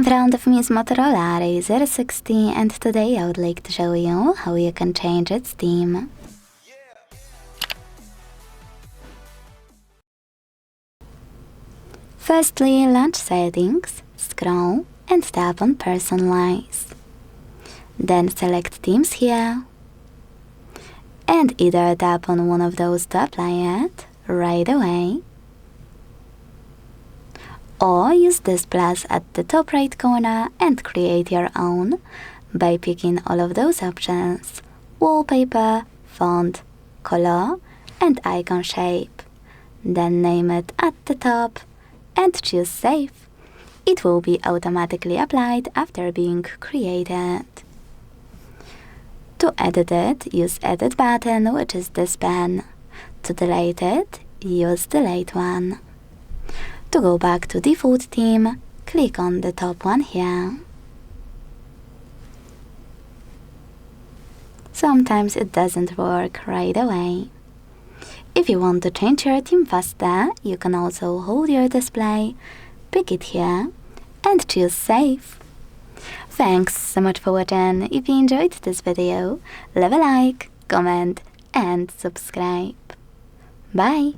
round of me is Motorola Razr 60, and today I would like to show you how you can change its theme. Firstly, launch Settings, scroll and tap on Personalize. Then select Themes here and either tap on one of those to apply it right away, or use this plus at the top right corner and create your own by picking all of those options: wallpaper, font, color and icon shape. Then name it at the top and choose Save. It will be automatically applied after being created. To edit it, use Edit button, which is this pen. To delete it, use Delete one. To go back to default theme, click on the top one here. Sometimes it doesn't work right away. If you want to change your theme faster, you can also hold your display, pick it here, and choose Save. Thanks so much for watching. If you enjoyed this video, leave a like, comment, and subscribe. Bye!